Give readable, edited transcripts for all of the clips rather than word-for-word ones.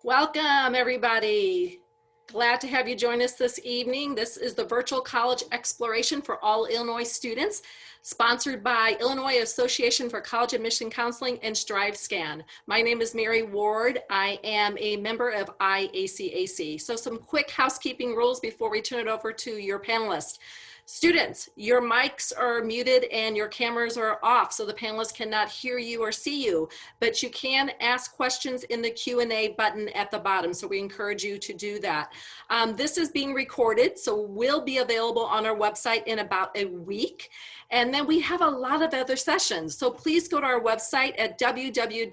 Welcome, everybody. Glad to have you join us this evening. This is the Virtual College Exploration for all Illinois students, sponsored by Illinois Association for College Admission Counseling and StriveScan. My name is Mary Ward. I am a member of IACAC. So some quick housekeeping rules before we turn it over to your panelists. Students, your mics are muted and your cameras are off, so the panelists cannot hear you or see you, but you can ask questions in the Q&A button at the bottom, so we encourage you to do that. This is being recorded, so will be available on our website in about a week. And then we have a lot of other sessions. So please go to our website at www.iacac.org.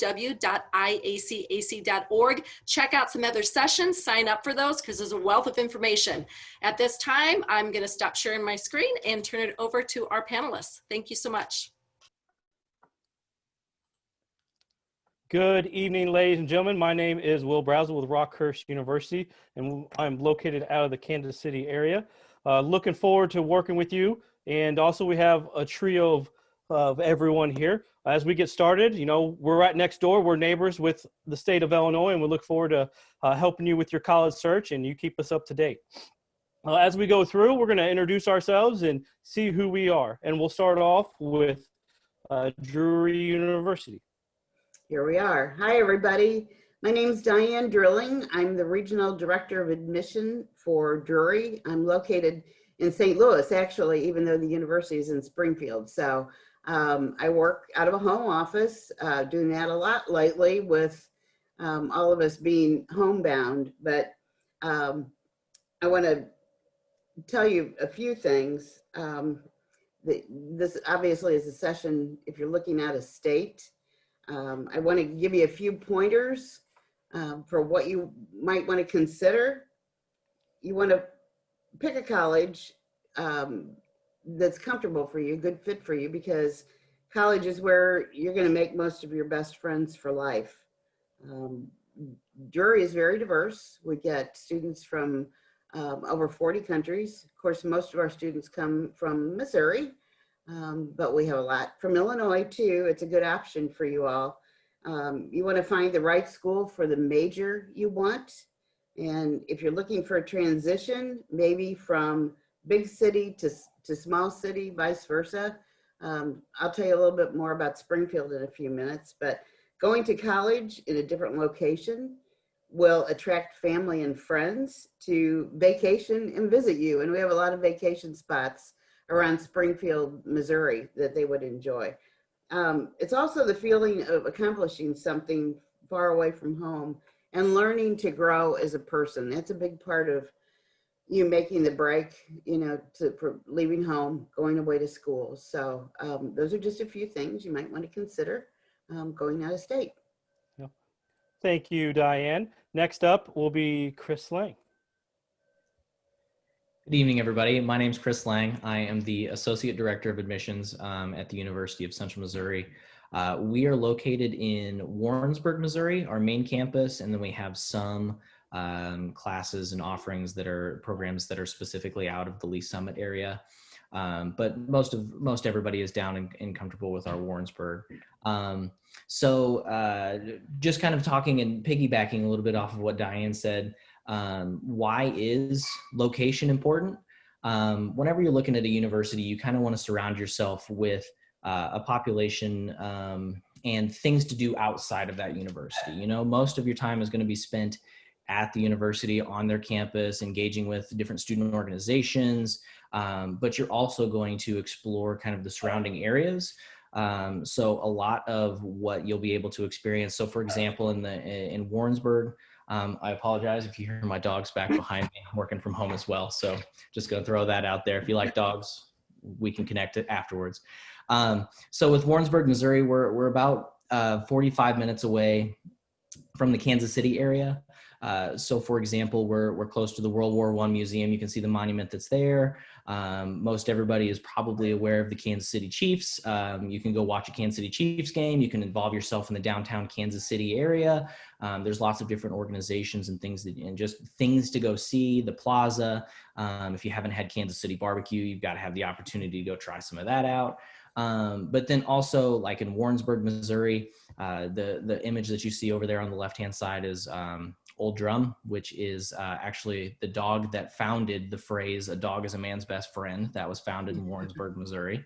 Check out some other sessions, sign up for those because there's a wealth of information. At this time, I'm going to stop sharing my screen and turn it over to our panelists. Thank you so much. Good evening, ladies and gentlemen. My name is Will Brazel with Rockhurst University, and I'm located out of the Kansas City area. Looking forward to working with you. And also we have a trio of everyone here. As we get started, you know, we're right next door. We're neighbors with the state of Illinois, and we look forward to helping you with your college search, and you keep us up to date. As we go through, we're going to introduce ourselves and see who we are. And we'll start off with Drury University. Here we are. Hi, everybody. My name is Diane Drilling. I'm the Regional Director of Admission for Drury. I'm located in St. Louis, actually, even though the university is in Springfield. So I work out of a home office, doing that a lot lately with all of us being homebound. But I want to tell you a few things. This obviously is a session if you're looking at a state. I want to give you a few pointers for what you might want to consider. You want to pick a college that's comfortable for you, good fit for you, because college is where you're going to make most of your best friends for life. Drury is very diverse. We get students from over 40 countries. Of course, most of our students come from Missouri, but we have a lot from Illinois too. It's a good option for you all. You want to find the right school for the major you want. And if you're looking for a transition, maybe from big city to small city, vice versa. I'll tell you a little bit more about Springfield in a few minutes, but going to college in a different location will attract family and friends to vacation and visit you. And we have a lot of vacation spots around Springfield, Missouri that they would enjoy. It's also the feeling of accomplishing something far away from home and learning to grow as a person. That's a big part of you making the break, you know, for leaving home, going away to school. So those are just a few things you might want to consider going out of state. Yeah. Thank you, Diane. Next up will be Chris Lang. Good evening, everybody. My name is Chris Lang. I am the Associate Director of Admissions at the University of Central Missouri. We are located in Warrensburg, Missouri, our main campus, and then we have some classes and offerings that are programs that are specifically out of the Lee Summit area. But most everybody is down and comfortable with our Warrensburg. So just kind of talking and piggybacking a little bit off of what Diane said, why is location important? Whenever you're looking at a university, you kind of want to surround yourself with a population and things to do outside of that university. You know, most of your time is going to be spent at the university on their campus, engaging with different student organizations, but you're also going to explore kind of the surrounding areas. So a lot of what you'll be able to experience. So for example, in Warrensburg, I apologize if you hear my dogs back behind me. I'm working from home as well. So just going to throw that out there. If you like dogs, we can connect it afterwards. So with Warrensburg, Missouri, we're about 45 minutes away from the Kansas City area. So for example, we're close to the World War I Museum. You can see the monument that's there. Most everybody is probably aware of the Kansas City Chiefs. You can go watch a Kansas City Chiefs game. You can involve yourself in the downtown Kansas City area. There's lots of different organizations and things and just things to go see. The plaza. If you haven't had Kansas City barbecue, you've got to have the opportunity to go try some of that out. But then also like in Warrensburg, Missouri, the image that you see over there on the left-hand side is Old Drum, which is actually the dog that founded the phrase, "A dog is a man's best friend." That was founded in Warrensburg, Missouri.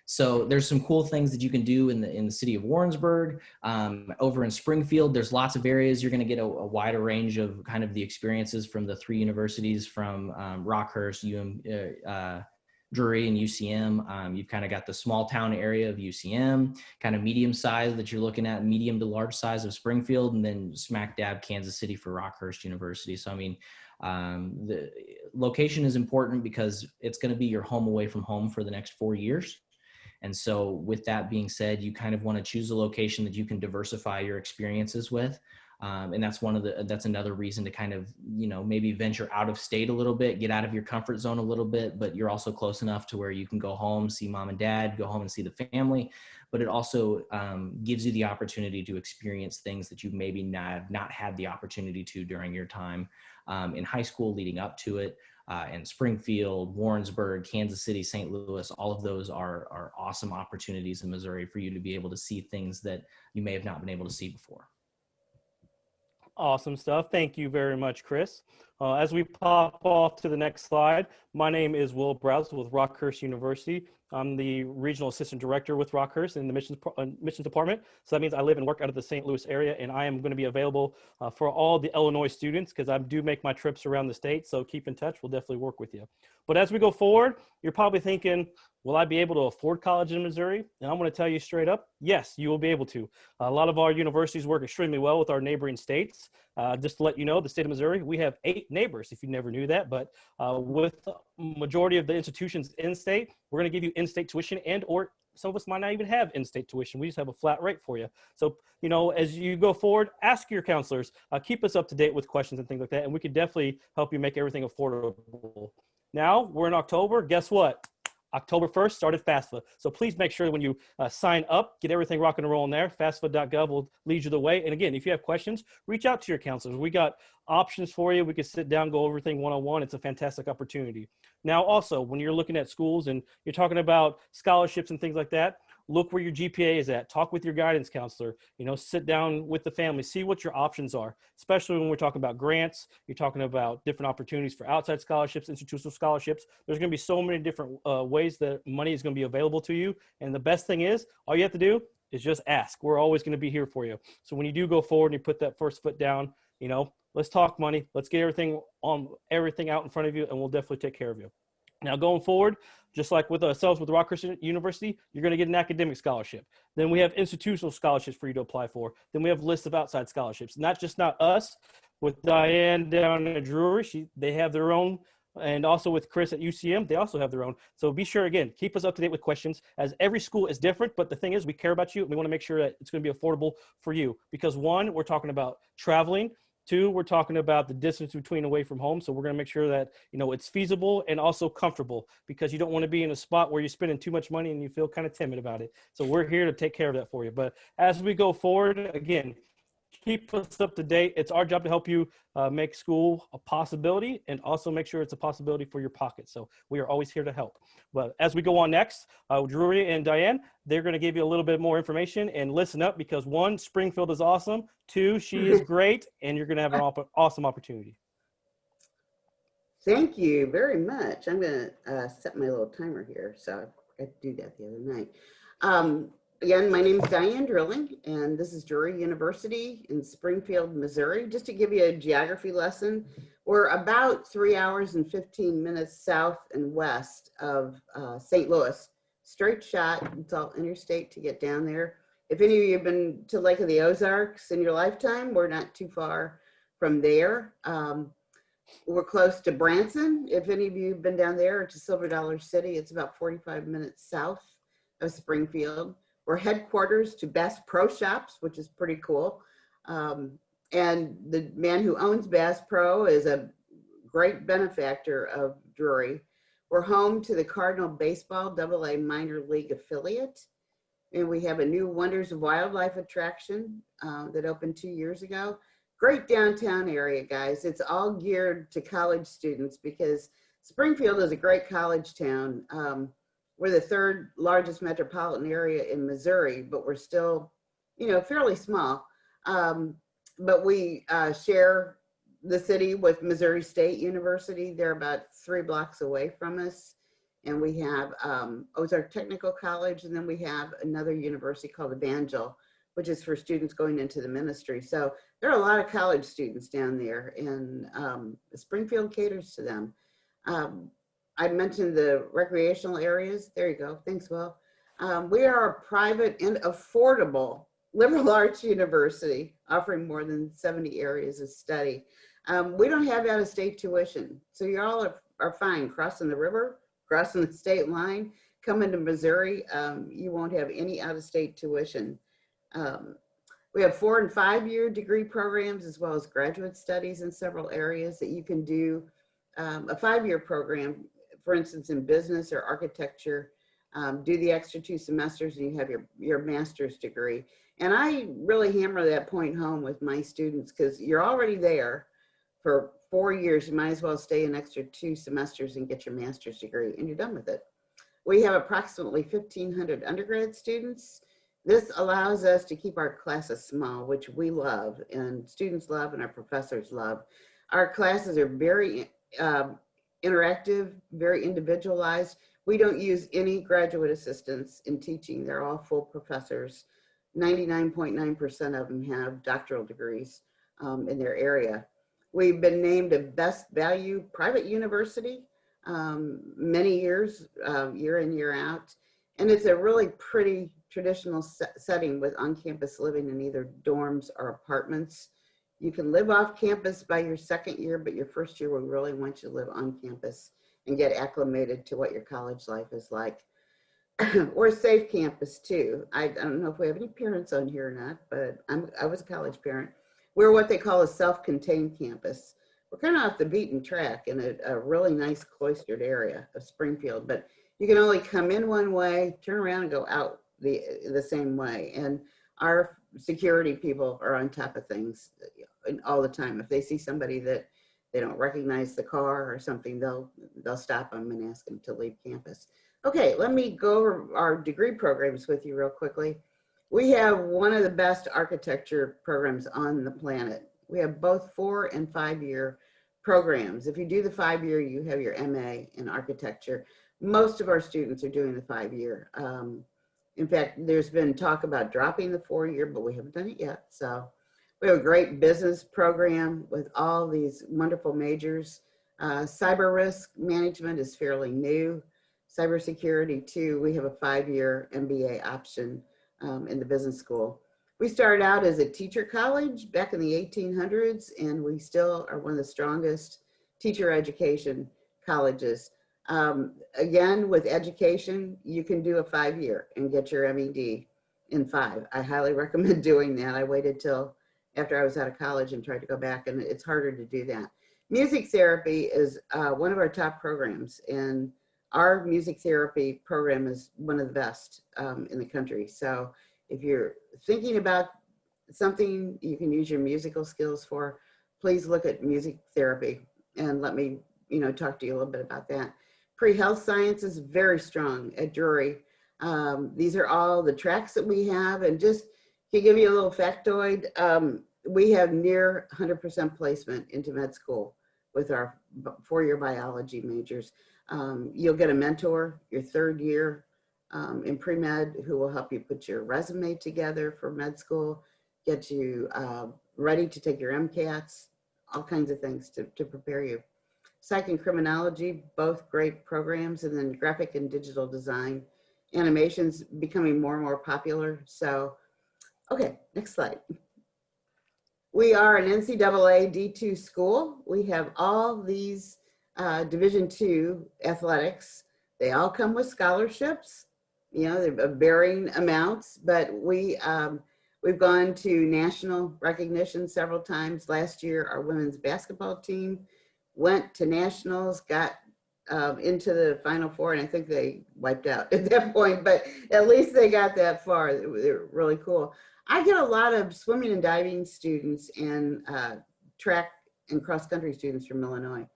So there's some cool things that you can do in the city of Warrensburg. Over in Springfield, there's lots of areas. You're going to get a wider range of kind of the experiences from the three universities, from Rockhurst, Drury, and UCM. You've kind of got the small town area of UCM, kind of medium size that you're looking at, medium to large size of Springfield, and then smack dab Kansas City for Rockhurst University. So, I mean, the location is important because it's going to be your home away from home for the next 4 years. And so with that being said, you kind of want to choose a location that you can diversify your experiences with. And that's another reason to kind of, maybe venture out of state a little bit, get out of your comfort zone a little bit, but you're also close enough to where you can go home, see mom and dad, go home and see the family. But it also gives you the opportunity to experience things that you maybe not had the opportunity to during your time in high school leading up to it. In Springfield, Warrensburg, Kansas City, St. Louis, all of those are awesome opportunities in Missouri for you to be able to see things that you may have not been able to see before. Awesome stuff. Thank you very much, Chris. As we pop off to the next slide, my name is Will Brazel with Rockhurst University. I'm the regional assistant director with Rockhurst in the missions department. So that means I live and work out of the St. Louis area, and I am going to be available for all the Illinois students because I do make my trips around the state. So keep in touch. We'll definitely work with you. But as we go forward, you're probably thinking, will I be able to afford college in Missouri? And I'm going to tell you straight up, yes, you will be able to. A lot of our universities work extremely well with our neighboring states. Just to let you know, the state of Missouri, we have 8 neighbors, if you never knew that. But with the majority of the institutions in-state, we're going to give you in-state tuition, and or some of us might not even have in-state tuition. We just have a flat rate for you. So, as you go forward, ask your counselors, keep us up to date with questions and things like that, and we can definitely help you make everything affordable. Now, we're in October. Guess what? October 1st started FAFSA. So please make sure when you sign up, get everything rocking and rolling there. FAFSA.gov will lead you the way. And again, if you have questions, reach out to your counselors. We got options for you. We could sit down, go over everything one-on-one. It's a fantastic opportunity. Now, also, when you're looking at schools and you're talking about scholarships and things like that, look where your GPA is at. Talk with your guidance counselor. Sit down with the family. See what your options are, especially when we're talking about grants. You're talking about different opportunities for outside scholarships, institutional scholarships. There's going to be so many different ways that money is going to be available to you. And the best thing is, all you have to do is just ask. We're always going to be here for you. So when you do go forward and you put that first foot down, let's talk money. Let's get everything out in front of you, and we'll definitely take care of you. Now, going forward, just like with ourselves with Rockhurst University, you're going to get an academic scholarship. Then we have institutional scholarships for you to apply for. Then we have lists of outside scholarships. Not us. With Diane down at Drury, they have their own. And also with Chris at UCM, they also have their own. So be sure, again, keep us up to date with questions, as every school is different. But the thing is, we care about you, and we want to make sure that it's going to be affordable for you. Because 1, we're talking about traveling. 2, we're talking about the distance between away from home. So we're going to make sure that, it's feasible and also comfortable, because you don't want to be in a spot where you're spending too much money and you feel kind of timid about it. So we're here to take care of that for you. But as we go forward, again, keep us up to date. It's our job to help you make school a possibility, and also make sure it's a possibility for your pocket. So we are always here to help. But as we go on next, Drury and Diane, they're going to give you a little bit more information, and listen up, because 1, Springfield is awesome. 2, she is great, and you're going to have an awesome opportunity. Thank you very much. I'm going to set my little timer here. So I did that the other night. Again, my name is Diane Drilling, and this is Drury University in Springfield, Missouri. Just to give you a geography lesson, we're about 3 hours and 15 minutes south and west of St. Louis. Straight shot. It's all interstate to get down there. If any of you have been to Lake of the Ozarks in your lifetime, we're not too far from there. We're close to Branson. If any of you have been down there, or to Silver Dollar City, it's about 45 minutes south of Springfield. We're headquarters to Bass Pro Shops, which is pretty cool. And the man who owns Bass Pro is a great benefactor of Drury. We're home to the Cardinal Baseball AA minor league affiliate. And we have a new Wonders of Wildlife attraction that opened 2 years ago. Great downtown area, guys. It's all geared to college students, because Springfield is a great college town. We're the 3rd largest metropolitan area in Missouri, but we're still, fairly small. but we share the city with Missouri State University. They're about 3 blocks away from us. And we have Ozark Technical College, and then we have another university called Evangel, which is for students going into the ministry. So there are a lot of college students down there, and Springfield caters to them. I mentioned the recreational areas. There you go. Thanks, Will. We are a private and affordable liberal arts university offering more than 70 areas of study. We don't have out-of-state tuition, so you all are fine crossing the river, crossing the state line, coming to Missouri. You won't have any out-of-state tuition. We have 4- and 5-year degree programs, as well as graduate studies in several areas that you can do. A 5-year program, for instance, in business or architecture, do the extra 2 semesters and you have your master's degree. And I really hammer that point home with my students, because you're already there for 4 years. You might as well stay an extra 2 semesters and get your master's degree, and you're done with it. We have approximately 1,500 undergrad students. This allows us to keep our classes small, which we love, and students love, and our professors love. Our classes are very interactive, very individualized. We don't use any graduate assistants in teaching. They're all full professors. 99.9% of them have doctoral degrees in their area. We've been named a best value private university many years, year in, year out. And it's a really pretty traditional setting with on-campus living in either dorms or apartments. You can live off campus by your 2nd year, but your 1st year, we really want you to live on campus and get acclimated to what your college life is like. We're a safe campus too. I don't know if we have any parents on here or not, but I was a college parent. We're what they call a self-contained campus. We're kind of off the beaten track in a really nice cloistered area of Springfield, but you can only come in one way, turn around and go out the same way. And our security people are on top of things all the time. If they see somebody that they don't recognize the car or something, they'll stop them and ask them to leave campus. Okay, let me go over our degree programs with you real quickly. We have one of the best architecture programs on the planet. We have both 4- and 5-year programs. If you do the 5-year, you have your MA in architecture. Most of our students are doing the 5-year. In fact, there's been talk about dropping the 4-year, but we haven't done it yet. So we have a great business program with all these wonderful majors. Cyber risk management is fairly new. Cybersecurity too, we have a 5-year MBA option in the business school. We started out as a teacher college back in the 1800s, and we still are one of the strongest teacher education colleges. Again, with education, you can do a 5-year and get your MED in 5. I highly recommend doing that. I waited till after I was out of college and tried to go back, and it's harder to do that. Music therapy is one of our top programs, and our music therapy program is one of the best in the country. So if you're thinking about something you can use your musical skills for, please look at music therapy and let me talk to you a little bit about that. Pre-health science is very strong at Drury. These are all the tracks that we have, and just to give you a little factoid, we have near 100% placement into med school with our 4-year biology majors. You'll get a mentor your 3rd year in pre-med who will help you put your resume together for med school, get you ready to take your MCATs, all kinds of things to prepare you. Psych and criminology, both great programs, and then graphic and digital design. Animation's becoming more and more popular. So, okay, next slide. We are an NCAA D2 school. We have all these Division II athletics. They all come with scholarships. They're of varying amounts, but we've gone to national recognition several times. Last year, our women's basketball team went to nationals, got into the Final Four, and I think they wiped out at that point, but at least they got that far. They're really cool. I get a lot of swimming and diving students and track and cross-country students from Illinois.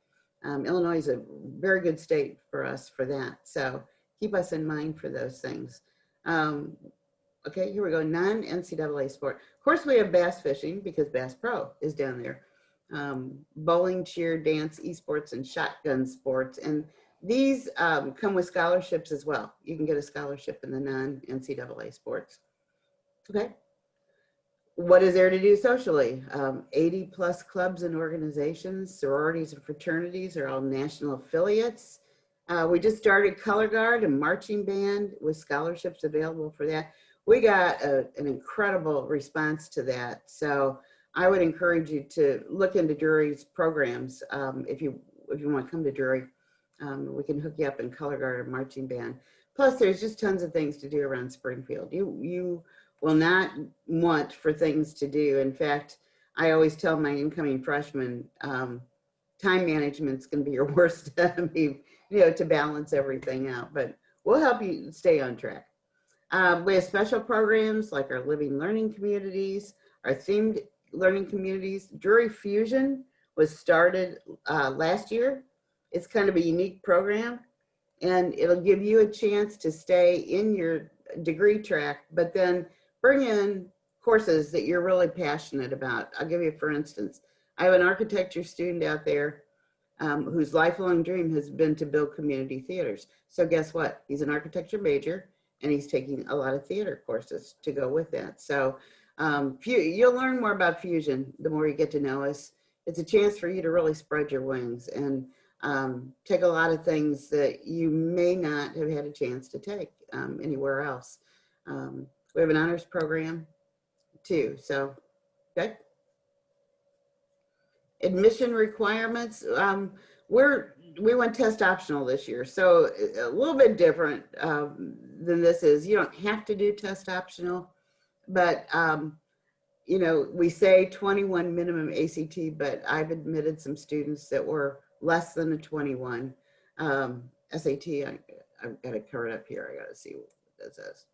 Illinois is a very good state for us for that, so keep us in mind for those things. Okay, here we go, non-NCAA sport. Of course, we have bass fishing because Bass Pro is down there. Bowling, cheer, dance, esports, and shotgun sports. And these come with scholarships as well. You can get a scholarship in the non-NCAA sports. Okay. What is there to do socially? 80 plus clubs and organizations, sororities and fraternities are all national affiliates. We just started Color Guard and marching band with scholarships available for that. We got an incredible response to that. So I would encourage you to look into Drury's programs. If you want to come to Drury, we can hook you up in Color Guard or marching band. Plus there's just tons of things to do around Springfield. You will not want for things to do. In fact, I always tell my incoming freshmen, time management's going to be your worst enemy, to balance everything out, but we'll help you stay on track. We have special programs like our living learning communities, our themed learning communities. Drury Fusion was started last year. It's kind of a unique program, and it'll give you a chance to stay in your degree track, but then bring in courses that you're really passionate about. I'll give you, for instance, I have an architecture student out there whose lifelong dream has been to build community theaters. So guess what? He's an architecture major and he's taking a lot of theater courses to go with that. So you'll learn more about Fusion the more you get to know us. It's a chance for you to really spread your wings and take a lot of things that you may not have had a chance to take anywhere else. We have an honors program too, so okay. Admission requirements, we went test optional this year, so a little bit different than this is. You don't have to do test optional, but we say 21 minimum ACT, but I've admitted some students that were less than a 21 SAT. I've got it covered up here. I got to see what that says.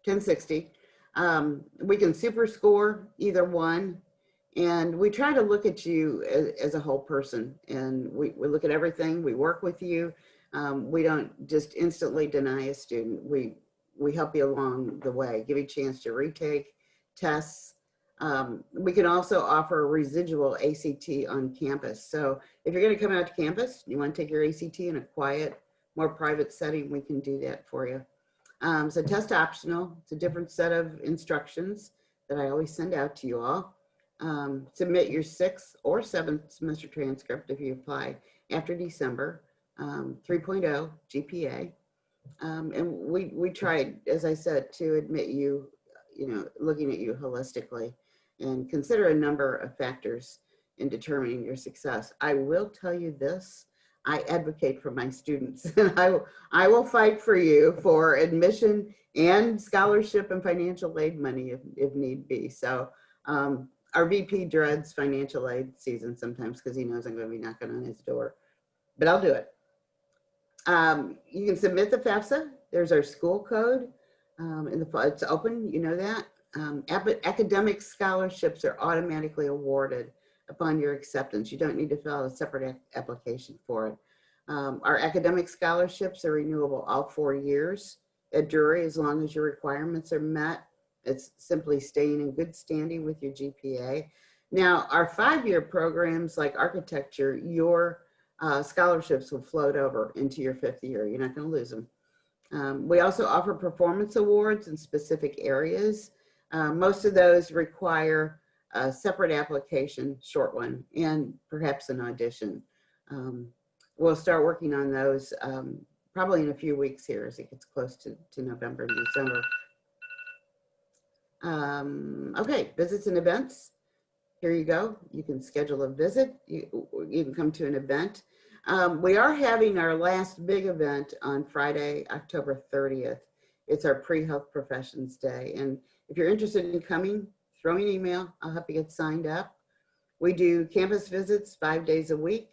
1060. We can super score either one, and we try to look at you as a whole person, and we look at everything. We work with you. We don't just instantly deny a student. We help you along the way, give you a chance to retake tests. We can also offer a residual ACT on campus. So if you're going to come out to campus, you want to take your ACT in a quiet, more private setting, we can do that for you. So test optional, it's a different set of instructions that I always send out to you all. Submit your 6th or 7th semester transcript if you apply after December, 3.0 GPA. And we tried, as I said, to admit you, looking at you holistically and consider a number of factors in determining your success. I will tell you this, I advocate for my students, and I will fight for you for admission and scholarship and financial aid money if need be. So our VP dreads financial aid season sometimes because he knows I'm going to be knocking on his door, but I'll do it. You can submit the FAFSA. There's our school code. It's open, you know that. Academic scholarships are automatically awarded upon your acceptance. You don't need to fill out a separate application for it. Our academic scholarships are renewable all 4 years at Drury as long as your requirements are met. It's simply staying in good standing with your GPA. Now, our 5-year programs like architecture, your scholarships will float over into your 5th year. You're not going to lose them. We also offer performance awards in specific areas. Most of those require a separate application, short one, and perhaps an audition. We'll start working on those probably in a few weeks here as it gets close to November and December. Okay, visits and events. Here you go. You can schedule a visit. You can come to an event. We are having our last big event on Friday, October 30th. It's our pre-health professions day. And if you're interested in coming, throw me an email. I'll help you get signed up. We do campus visits 5 days a week.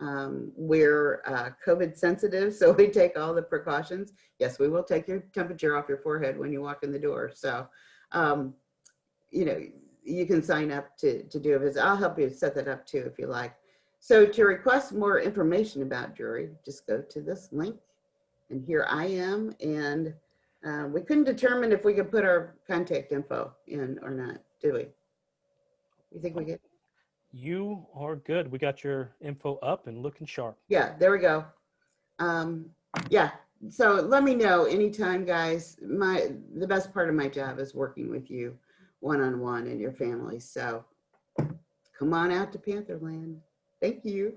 We're COVID sensitive, so we take all the precautions. Yes, we will take your temperature off your forehead when you walk in the door. So, you can sign up to do a visit. I'll help you set that up too, if you like. So to request more information about Drury, just go to this link, and here I am. And we couldn't determine if we could put our contact info in or not. do we? You think we get? You are good. We got your info up and looking sharp. Yeah, there we go. Yeah, so let me know anytime, guys. The best part of my job is working with you one-on-one and your family. So come on out to Pantherland. Thank you.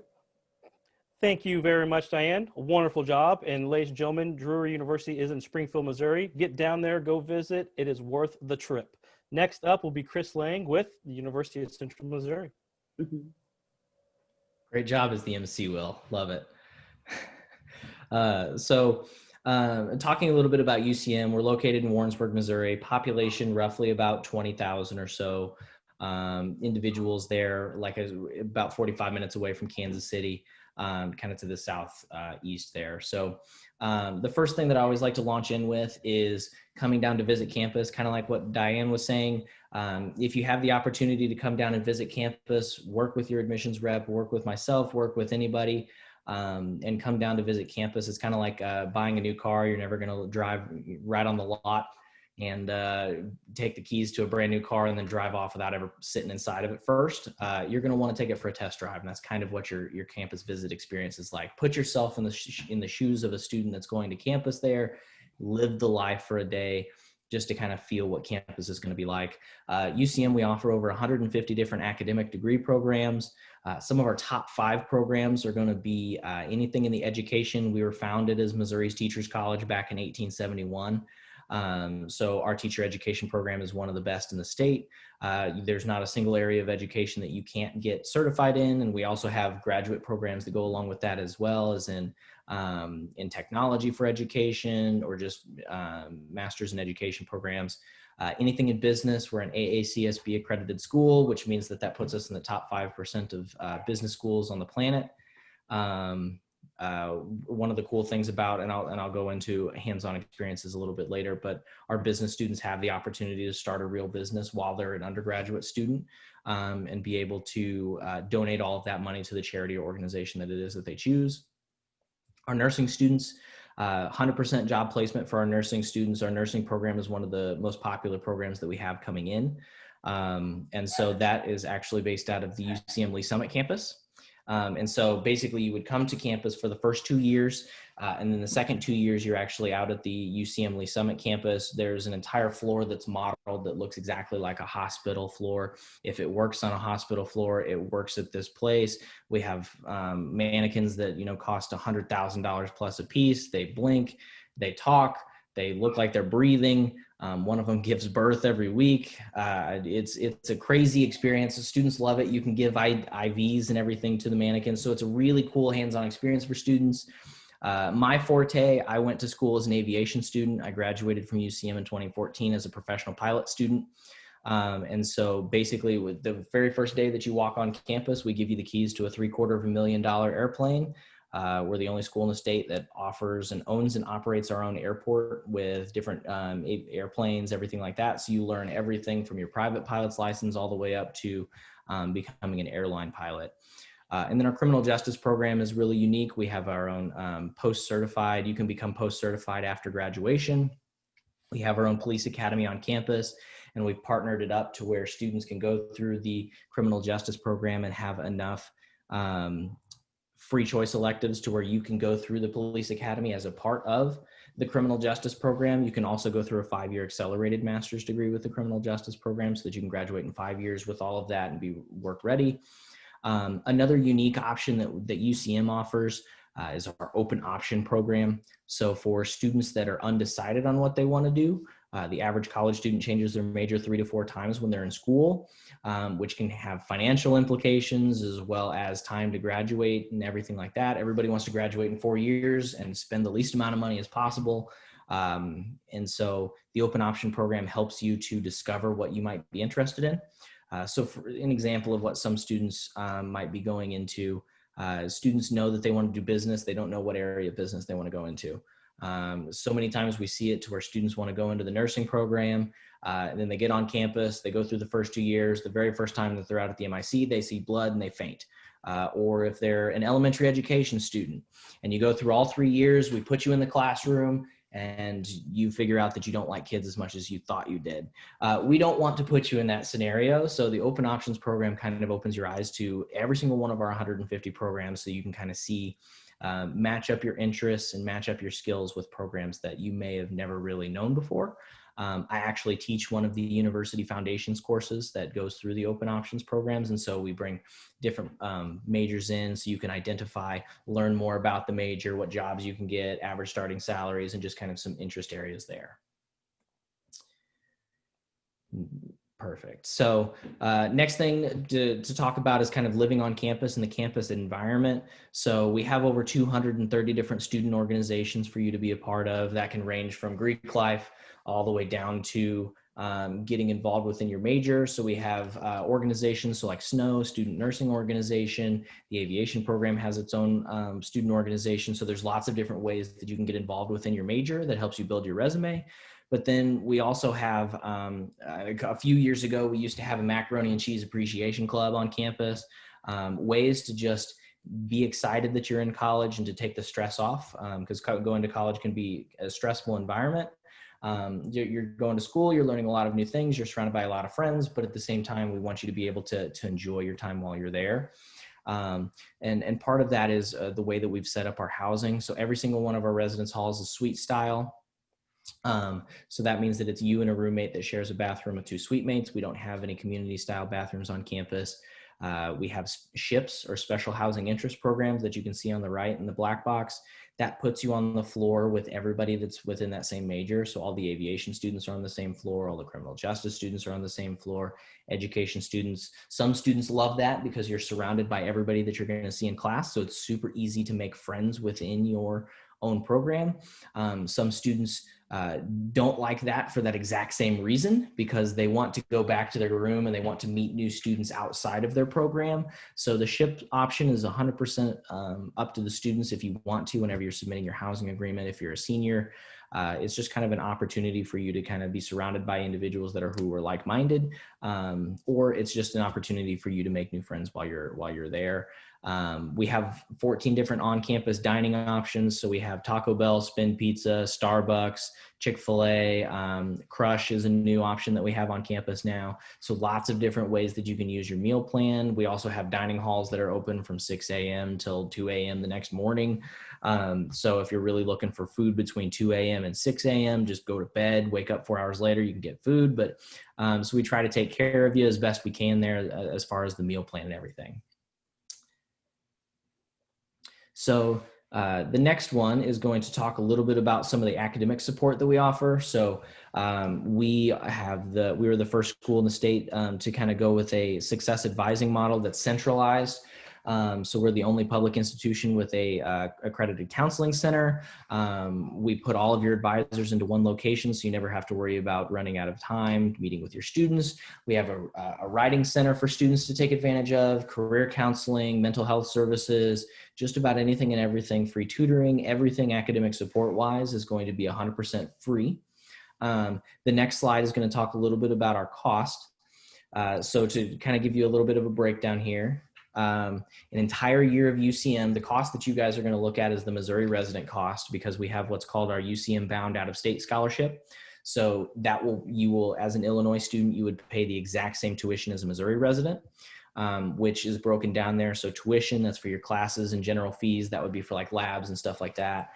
Thank you very much, Diane. A wonderful job. And ladies and gentlemen, Drury University is in Springfield, Missouri. Get down there, go visit. It is worth the trip. Next up will be Chris Lang with the University of Central Missouri. Mhm. Great job as the MC, Will. Love it. Talking a little bit about UCM, we're located in Warrensburg, Missouri, population roughly about 20,000 or so individuals there, about 45 minutes away from Kansas City, kind of to the southeast there. So the first thing that I always like to launch in with is coming down to visit campus, kind of like what Diane was saying. If you have the opportunity to come down and visit campus, work with your admissions rep, work with myself, work with anybody, and come down to visit campus. It's kind of like buying a new car. You're never going to drive right on the lot and take the keys to a brand new car and then drive off without ever sitting inside of it first. You're going to want to take it for a test drive, and that's kind of what your campus visit experience is like. Put yourself in the shoes of a student that's going to campus there, live the life for a day, just to kind of feel what campus is going to be like. UCM, we offer over 150 different academic degree programs. Some of our top 5 programs are going to be anything in the education. We were founded as Missouri's Teachers College back in 1871. So our teacher education program is one of the best in the state. There's not a single area of education that you can't get certified in. And we also have graduate programs that go along with that, as well as in technology for education, or just master's in education programs. Anything in business, we're an AACSB accredited school, which means that puts us in the top 5% of business schools on the planet. One of the cool things about, and I'll go into hands-on experiences a little bit later, but our business students have the opportunity to start a real business while they're an undergraduate student, and be able to donate all of that money to the charity or organization that it is that they choose. Our nursing students, 100% job placement for our nursing students. Our nursing program is one of the most popular programs that we have coming in. And so that is actually based out of the UCM Lee Summit campus. And so basically you would come to campus for the first 2 years, and then the second 2 years, you're actually out at the UCM Lee Summit campus. There's an entire floor that's modeled that looks exactly like a hospital floor. If it works on a hospital floor, it works at this place. We have mannequins that, cost $100,000 plus a piece. They blink, they talk, they look like they're breathing. One of them gives birth every week. It's a crazy experience. The students love it. You can give IVs and everything to the mannequins. So it's a really cool hands-on experience for students. My forte, I went to school as an aviation student. I graduated from UCM in 2014 as a professional pilot student. And so basically, with the very first day that you walk on campus, we give you the keys to a $750,000 airplane. We're the only school in the state that offers and owns and operates our own airport with different airplanes, everything like that. So you learn everything from your private pilot's license all the way up to becoming an airline pilot. And then our criminal justice program is really unique. We have our own post-certified. You can become post-certified after graduation. We have our own police academy on campus, and we've partnered it up to where students can go through the criminal justice program and have enough free choice electives to where you can go through the police academy as a part of the criminal justice program. You can also go through a 5-year accelerated master's degree with the criminal justice program so that you can graduate in 5 years with all of that and be work ready. Another unique option that UCM offers is our open option program. So for students that are undecided on what they want to do, the average college student changes their major 3 to 4 times when they're in school, which can have financial implications as well as time to graduate and everything like that. Everybody wants to graduate in 4 years and spend the least amount of money as possible. And so the open option program helps you to discover what you might be interested in. So for an example of what some students might be going into, students know that they want to do business. They don't know what area of business they want to go into. So many times we see it to where students want to go into the nursing program, and then they get on campus, they go through the first 2 years. The very first time that they're out at the MIC, they see blood and they faint. Or if they're an elementary education student and you go through all 3 years, we put you in the classroom and you figure out that you don't like kids as much as you thought you did. We don't want to put you in that scenario. So the open options program kind of opens your eyes to every single one of our 150 programs, so you can kind of see, match up your interests and match up your skills with programs that you may have never really known before. I actually teach one of the University Foundations courses that goes through the open options programs. And so we bring different majors in so you can identify, learn more about the major, what jobs you can get, average starting salaries, and just kind of some interest areas there. Perfect. So next thing to talk about is kind of living on campus and the campus environment. So we have over 230 different student organizations for you to be a part of. That can range from Greek life all the way down to getting involved within your major. So we have organizations, so like SNO, Student Nursing Organization. The aviation program has its own student organization. So there's lots of different ways that you can get involved within your major that helps you build your resume. But then we also have, a few years ago, we used to have a macaroni and cheese appreciation club on campus, ways to just be excited that you're in college and to take the stress off, because going to college can be a stressful environment. You're going to school, you're learning a lot of new things, you're surrounded by a lot of friends, but at the same time, we want you to be able to enjoy your time while you're there. And part of that is the way that we've set up our housing. So every single one of our residence halls is suite style. So that means that it's you and a roommate that shares a bathroom with 2 suite mates. We don't have any community style bathrooms on campus. We have SHIPs, or special housing interest programs, that you can see on the right in the black box. That puts you on the floor with everybody that's within that same major. So all the aviation students are on the same floor. All the criminal justice students are on the same floor. Education students, some students love that because you're surrounded by everybody that you're going to see in class. So it's super easy to make friends within your own program. Some students don't like that for that exact same reason, because they want to go back to their room and they want to meet new students outside of their program. So the SHIP option is 100% up to the students if you want to, whenever you're submitting your housing agreement. If you're a senior, it's just kind of an opportunity for you to kind of be surrounded by individuals who are like-minded, or it's just an opportunity for you to make new friends while you're there. We have 14 different on-campus dining options. So we have Taco Bell, Spin Pizza, Starbucks, Chick-fil-A, Crush is a new option that we have on campus now. So lots of different ways that you can use your meal plan. We also have dining halls that are open from 6 a.m. till 2 a.m. the next morning. So if you're really looking for food between 2 a.m. and 6 a.m., just go to bed, wake up 4 hours later, you can get food. But so we try to take care of you as best we can there as far as the meal plan and everything. So the next one is going to talk a little bit about some of the academic support that we offer. So we were the first school in the state to kind of go with a success advising model that's centralized. So we're the only public institution with a accredited counseling center. We put all of your advisors into one location, so you never have to worry about running out of time meeting with your students. We have a writing center for students to take advantage of, career counseling, mental health services, just about anything and everything, free tutoring. Everything academic support wise is going to be 100% free. The next slide is going to talk a little bit about our cost. So to kind of give you a little bit of a breakdown here, an entire year of UCM, the cost that you guys are going to look at is the Missouri resident cost, because we have what's called our UCM bound out of state scholarship. So you will, as an Illinois student, you would pay the exact same tuition as a Missouri resident, which is broken down there. So tuition, that's for your classes, and general fees, that would be for like labs and stuff like that.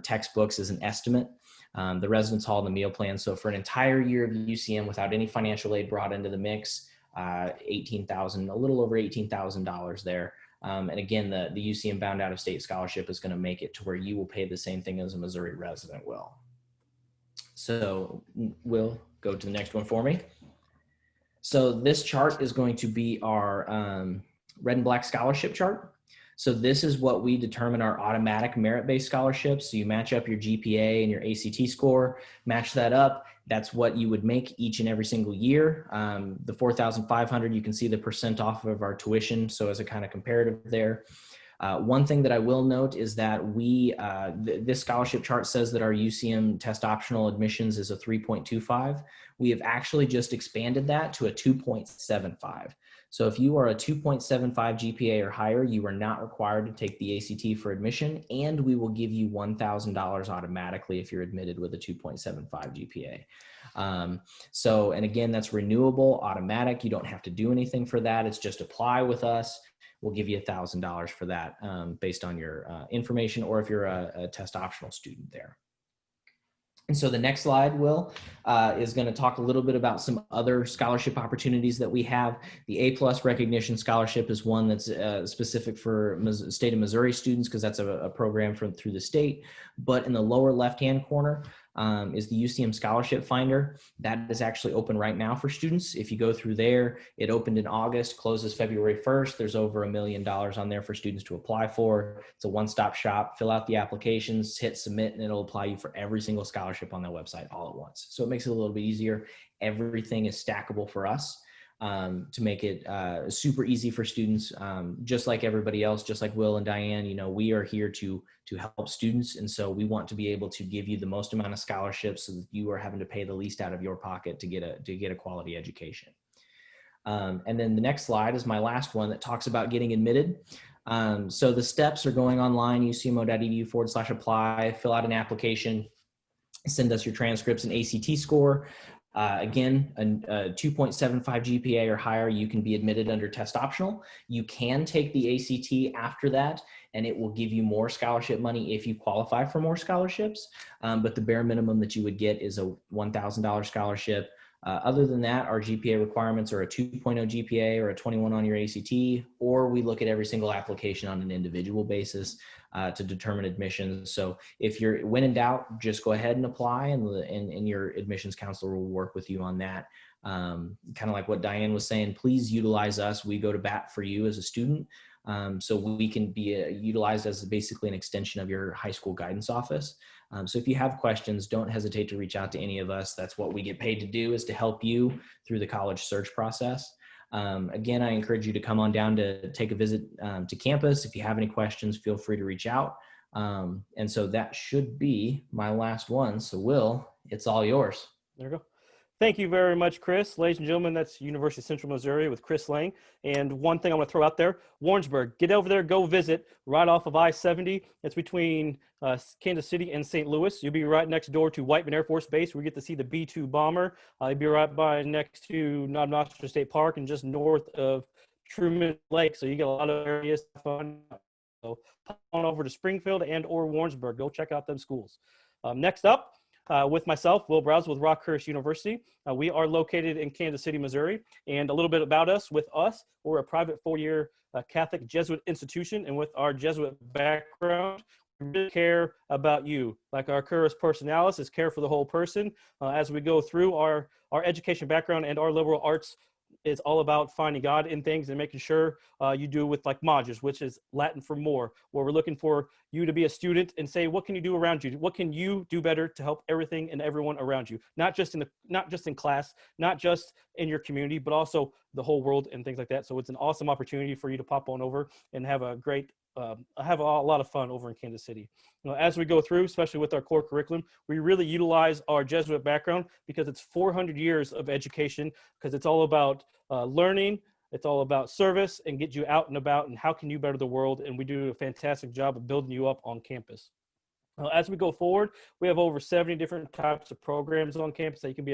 Textbooks is an estimate. The residence hall and the meal plan. So for an entire year of UCM without any financial aid brought into the mix, a little over $18,000 there. And again, the UCM bound out of state scholarship is going to make it to where you will pay the same thing as a Missouri resident will. So Will, go to the next one for me. So this chart is going to be our red and black scholarship chart. So this is what we determine our automatic merit-based scholarships. So you match up your GPA and your ACT score, match that up. That's what you would make each and every single year. The 4,500, you can see the percent off of our tuition. So as a kind of comparative there. One thing that I will note is that this scholarship chart says that our UCM test optional admissions is a 3.25. We have actually just expanded that to a 2.75. So if you are a 2.75 GPA or higher, you are not required to take the ACT for admission, and we will give you $1,000 automatically if you're admitted with a 2.75 GPA. And again, that's renewable, automatic. You don't have to do anything for that. It's just apply with us. We'll give you $1,000 for that based on your information, or if you're a test optional student there. And so the next slide, Will, is going to talk a little bit about some other scholarship opportunities that we have. The A+ recognition scholarship is one that's specific for state of Missouri students, because that's a program through the state. But in the lower left-hand corner is the UCM Scholarship Finder. That is actually open right now for students. If you go through there, it opened in August, closes February 1st. There's over $1 million on there for students to apply for. It's a one-stop shop. Fill out the applications, hit submit, and it'll apply you for every single scholarship on that website all at once. So it makes it a little bit easier. Everything is stackable for us to make it super easy for students. Just like everybody else, just like Will and Diane, you know, we are here to help students. And so we want to be able to give you the most amount of scholarships so that you are having to pay the least out of your pocket to get a quality education. And then the next slide is my last one that talks about getting admitted. So the steps are going online, ucmo.edu/apply, fill out an application, send us your transcripts and ACT score. Again, a 2.75 GPA or higher, you can be admitted under test optional. You can take the ACT after that, and it will give you more scholarship money if you qualify for more scholarships. But the bare minimum that you would get is a $1,000 scholarship. Other than that, our GPA requirements are a 2.0 GPA or a 21 on your ACT, or we look at every single application on an individual basis to determine admissions. So if you're, when in doubt, just go ahead and apply, and your admissions counselor will work with you on that. Kind of like what Diane was saying, please utilize us. We go to bat for you as a student. So we can be utilized as basically an extension of your high school guidance office. So if you have questions, don't hesitate to reach out to any of us. That's what we get paid to do, is to help you through the college search process. Again, I encourage you to come on down to take a visit to campus. If you have any questions, feel free to reach out. And so that should be my last one. So Will, it's all yours. There you go. Thank you very much, Chris. Ladies and gentlemen, that's University of Central Missouri with Chris Lang. And one thing I want to throw out there, Warrensburg, get over there, go visit right off of I-70. It's between Kansas City and St. Louis. You'll be right next door to Whiteman Air Force Base. We get to see the B-2 bomber. You'll be right by next to Knob State Park and just north of Truman Lake. So you get a lot of areas to fun. So pop on over to Springfield and or Warrensburg. Go check out them schools. Next up, with myself, Will Browse with Rockhurst University. We are located in Kansas City, Missouri. And a little bit about us. With us, we're a private 4-year Catholic Jesuit institution. And with our Jesuit background, we really care about you. Like our cursus personalis is care for the whole person. As we go through our education background and our liberal arts, it's all about finding God in things and making sure you do with like modules, which is Latin for more, where we're looking for you to be a student and say, what can you do around you? What can you do better to help everything and everyone around you? Not just in class, not just in your community, but also the whole world and things like that. So it's an awesome opportunity for you to pop on over and have a great have a lot of fun over in Kansas City. You know, as we go through, especially with our core curriculum, we really utilize our Jesuit background because it's 400 years of education, because it's all about learning, it's all about service, and get you out and about, and how can you better the world, and we do a fantastic job of building you up on campus. As we go forward, we have over 70 different types of programs on campus that you can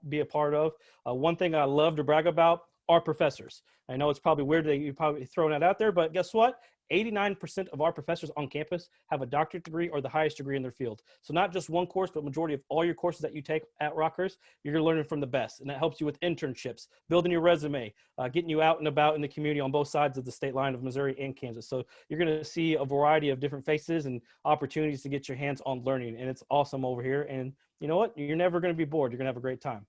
be a part of. One thing I love to brag about are professors. I know it's probably weird that you're probably throwing that out there, but guess what? 89% of our professors on campus have a doctorate degree or the highest degree in their field. So not just one course, but majority of all your courses that you take at Rockhurst, you're learning from the best. And that helps you with internships, building your resume, getting you out and about in the community on both sides of the state line of Missouri and Kansas. So you're going to see a variety of different faces and opportunities to get your hands on learning. And it's awesome over here. And you know what? You're never going to be bored. You're going to have a great time.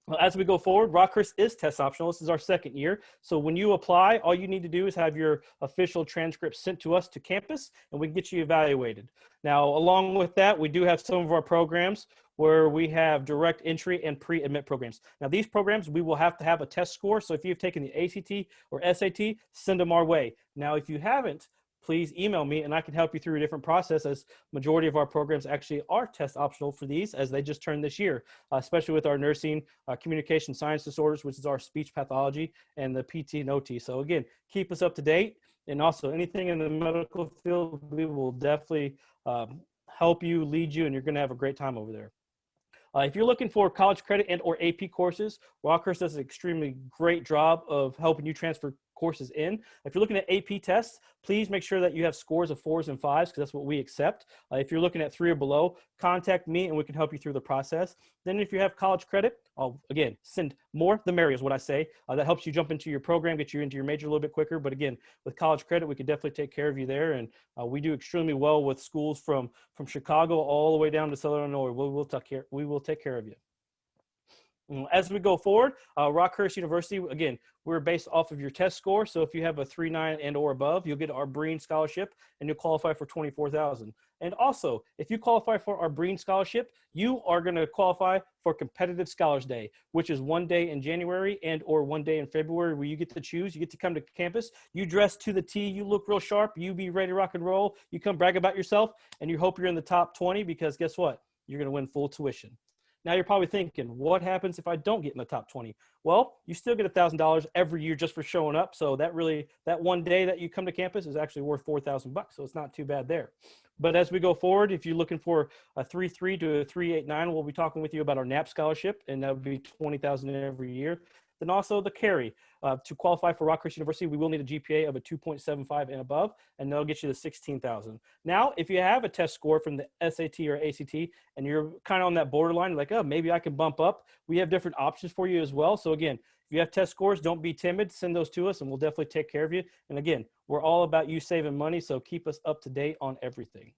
Well, as we go forward, Rockhurst is test optional. This is our 2nd year. So when you apply, all you need to do is have your official transcript sent to us to campus, and we can get you evaluated. Now, along with that, we do have some of our programs where we have direct entry and pre-admit programs. Now, these programs, we will have to have a test score. So if you've taken the ACT or SAT, send them our way. Now, if you haven't, please email me and I can help you through a different process, as majority of our programs actually are test optional for these, as they just turned this year, especially with our nursing, communication science disorders, which is our speech pathology, and the PT and OT. So again, keep us up to date. And also anything in the medical field, we will definitely help you, lead you, and you're going to have a great time over there. If you're looking for college credit and or AP courses, Rockhurst does an extremely great job of helping you transfer courses in. If you're looking at AP tests, please make sure that you have scores of 4s and 5s, because that's what we accept. If you're looking at 3 or below, contact me and we can help you through the process. Then if you have college credit, I'll, again, send more the merrier is what I say. That helps you jump into your program, get you into your major a little bit quicker. But again, with college credit, we could definitely take care of you there. And we do extremely well with schools from Chicago all the way down to Southern Illinois. We will take care of you. As we go forward, Rockhurst University, again, we're based off of your test score. So if you have a 3.9 and or above, you'll get our Breen Scholarship and you'll qualify for $24,000. And also, if you qualify for our Breen Scholarship, you are going to qualify for Competitive Scholars Day, which is one day in January and or one day in February where you get to choose. You get to come to campus, you dress to the T, you look real sharp, you be ready to rock and roll, you come brag about yourself, and you hope you're in the top 20, because guess what? You're going to win full tuition. Now you're probably thinking, what happens if I don't get in the top 20? Well, you still get $1,000 every year just for showing up. So that one day that you come to campus is actually worth $4,000. So it's not too bad there. But as we go forward, if you're looking for a 3.3 to a 3.89, we'll be talking with you about our NAP scholarship, and that would be $20,000 every year. Then also the carry. To qualify for Rockhurst University, we will need a GPA of a 2.75 and above, and that'll get you to $16,000. Now, if you have a test score from the SAT or ACT, and you're kind of on that borderline, like, oh, maybe I can bump up, we have different options for you as well. So again, if you have test scores, don't be timid. Send those to us, and we'll definitely take care of you. And again, we're all about you saving money, so keep us up to date on everything.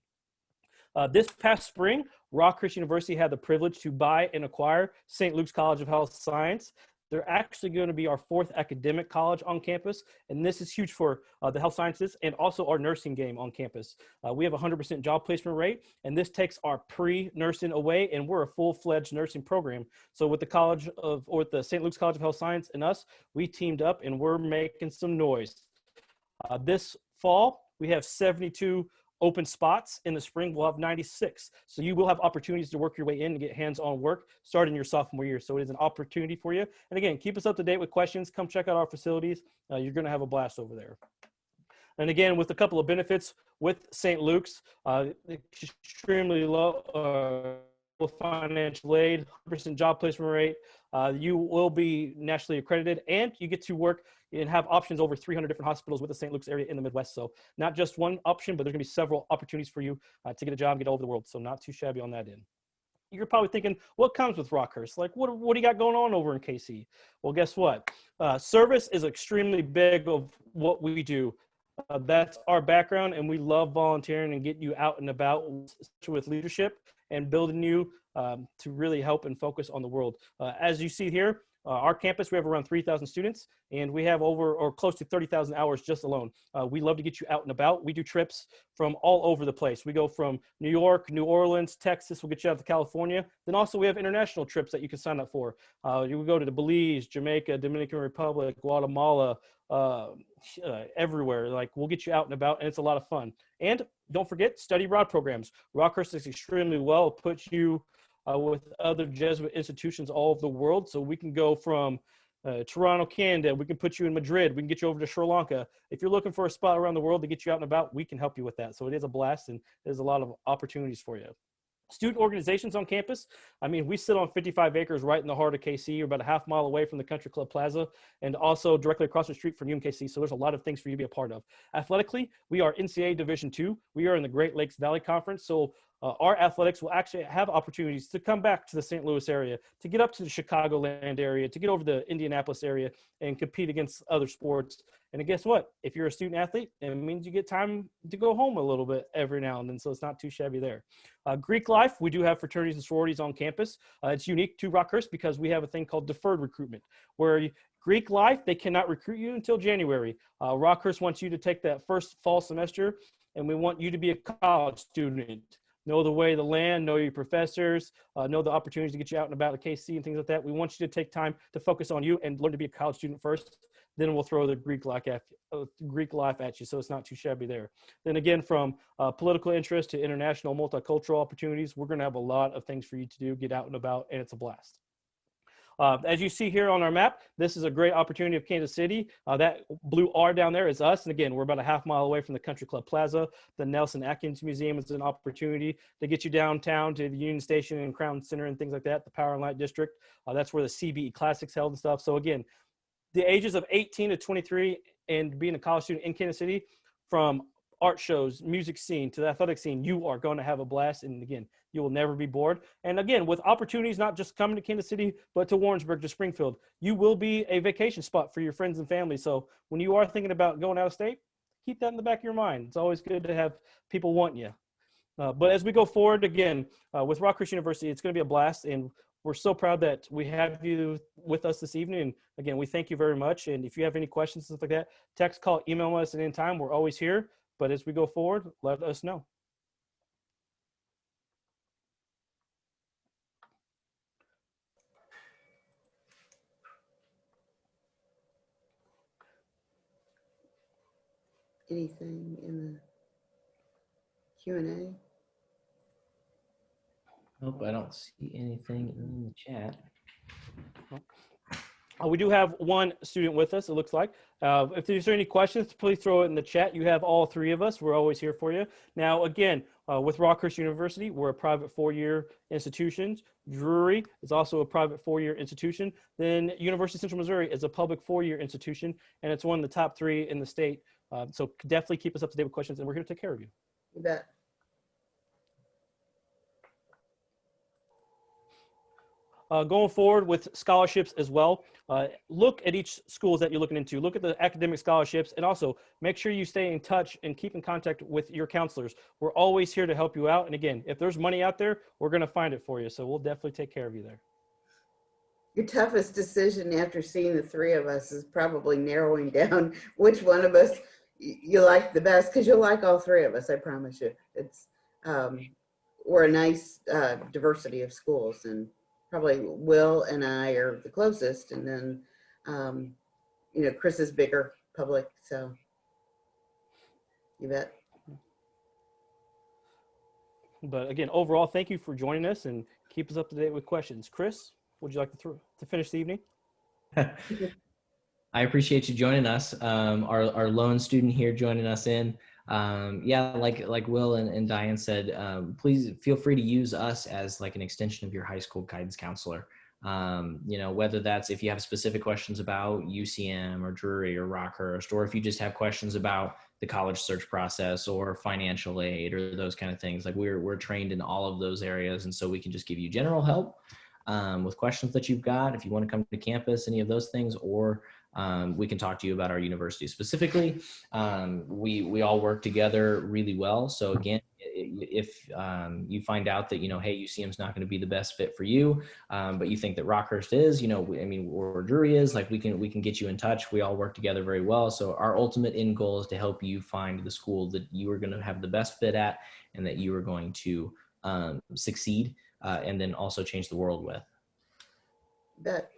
This past spring, Rockhurst University had the privilege to buy and acquire St. Luke's College of Health Science. They're actually going to be our 4th academic college on campus, and this is huge for the health sciences and also our nursing game on campus. We have a 100% job placement rate, and this takes our pre-nursing away, and we're a full-fledged nursing program. So with the St. Luke's College of Health Science and us, we teamed up, and we're making some noise. This fall, we have 72 open spots. In the spring, we'll have 96. So you will have opportunities to work your way in and get hands-on work starting your sophomore year. So it is an opportunity for you. And again, keep us up to date with questions. Come check out our facilities. You're going to have a blast over there. And again, with a couple of benefits with St. Luke's, extremely low financial aid, 100% job placement rate. You will be nationally accredited, and you get to work and have options over 300 different hospitals with the St. Luke's area in the Midwest. So not just one option, but there's going to be several opportunities for you to get a job and get all over the world. So not too shabby on that end. You're probably thinking, what comes with Rockhurst? Like, what do you got going on over in KC? Well, guess what? Service is extremely big of what we do. That's our background, and we love volunteering and getting you out and about with leadership and building you to really help and focus on the world. As you see here, our campus, we have around 3,000 students, and we have over or close to 30,000 hours just alone. We love to get you out and about. We do trips from all over the place. We go from New York, New Orleans, Texas. We'll get you out to California. Then also we have international trips that you can sign up for. You will go to Belize, Jamaica, Dominican Republic, Guatemala, everywhere. Like, we'll get you out and about, and it's a lot of fun. And don't forget, study abroad programs. Rockhurst is extremely well, puts you with other Jesuit institutions all over the world. So we can go from Toronto, Canada. We can put you in Madrid. We can get you over to Sri Lanka. If you're looking for a spot around the world to get you out and about, we can help you with that. So it is a blast, and there's a lot of opportunities for you. Student organizations on campus. I mean, we sit on 55 acres right in the heart of KC. We're about a half mile away from the Country Club Plaza, and also directly across the street from UMKC. So there's a lot of things for you to be a part of. Athletically, we are NCAA Division II. We are in the Great Lakes Valley Conference. So our athletics will actually have opportunities to come back to the St. Louis area, to get up to the Chicagoland area, to get over the Indianapolis area and compete against other sports. And guess what? If you're a student athlete, it means you get time to go home a little bit every now and then. So it's not too shabby there. Greek life, we do have fraternities and sororities on campus. It's unique to Rockhurst because we have a thing called deferred recruitment, where Greek life, they cannot recruit you until January. Rockhurst wants you to take that first fall semester, and we want you to be a college student. Know the way of the land, know your professors, know the opportunities to get you out and about at KC and things like that. We want you to take time to focus on you and learn to be a college student first. then we'll throw the Greek life at you, so it's not too shabby there. Then again, from political interest to international multicultural opportunities, we're going to have a lot of things for you to do, get out and about, and it's a blast. As you see here on our map, this is a great opportunity of Kansas City. That blue R down there is us. And again, we're about a half mile away from the Country Club Plaza. The Nelson Atkins Museum is an opportunity to get you downtown to the Union Station and Crown Center and things like that, the Power and Light District. That's where the CBE Classics held and stuff. So again, the ages of 18 to 23 and being a college student in Kansas City, from art shows, music scene to the athletic scene, you are going to have a blast. And again, you will never be bored. And again, with opportunities, not just coming to Kansas City, but to Warrensburg, to Springfield, you will be a vacation spot for your friends and family. So when you are thinking about going out of state, keep that in the back of your mind. It's always good to have people wanting you. But as we go forward, again, with Rockhurst University, it's going to be a blast. And we're so proud that we have you with us this evening. And again, we thank you very much. And if you have any questions, stuff like that, text, call, email us at any time. We're always here. But as we go forward, let us know. Anything in the Q&A? Nope, I don't see anything in the chat. We do have one student with us, it looks like. If there's any questions, please throw it in the chat. You have all three of us. We're always here for you. Now, again, with Rockhurst University, we're a private four-year institution. Drury is also a private four-year institution. Then University of Central Missouri is a public four-year institution, and it's one of the top three in the state. So definitely keep us up to date with questions, and we're here to take care of you. You bet. Going forward with scholarships as well, look at each schools that you're looking into. Look at the academic scholarships, and also make sure you stay in touch and keep in contact with your counselors. We're always here to help you out. And again, if there's money out there, we're going to find it for you. So we'll definitely take care of you there. Your toughest decision after seeing the three of us is probably narrowing down which one of us you like the best, because you'll like all three of us, I promise you. It's we're a nice diversity of schools, and probably Will and I are the closest, and then you know, Chris is bigger public, so you bet. But again, overall, thank you for joining us, and keep us up to date with questions. Chris, would you like to finish the evening? I appreciate you joining us. Our lone student here joining us in. Yeah, like Will and Diane said, please feel free to use us as like an extension of your high school guidance counselor. You know, whether that's if you have specific questions about UCM or Drury or Rockhurst, or if you just have questions about the college search process or financial aid or those kind of things. Like we're trained in all of those areas, and so we can just give you general help with questions that you've got if you want to come to campus, any of those things, or we can talk to you about our university specifically. We all work together really well. So again, if you find out that, you know, hey, UCM is not going to be the best fit for you, but you think that Rockhurst is, you know, I mean, or Drury is, like we can get you in touch. We all work together very well. So our ultimate end goal is to help you find the school that you are going to have the best fit at, and that you are going to succeed, and then also change the world with. Bet.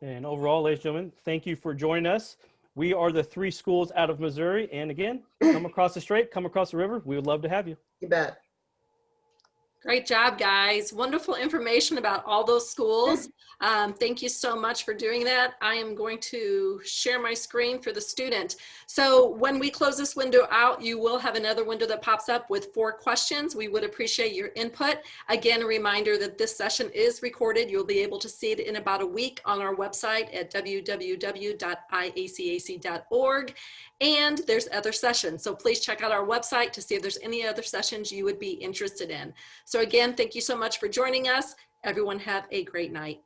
And overall, ladies and gentlemen, thank you for joining us. We are the three schools out of Missouri. And again, come across the strait, come across the river. We would love to have you. You bet. Great job, guys. Wonderful information about all those schools. Thank you so much for doing that. I am going to share my screen for the student. So when we close this window out, you will have another window that pops up with 4 questions. We would appreciate your input. Again, a reminder that this session is recorded. You'll be able to see it in about a week on our website at www.iacac.org. And there's other sessions. So please check out our website to see if there's any other sessions you would be interested in. So again, thank you so much for joining us. Everyone have a great night.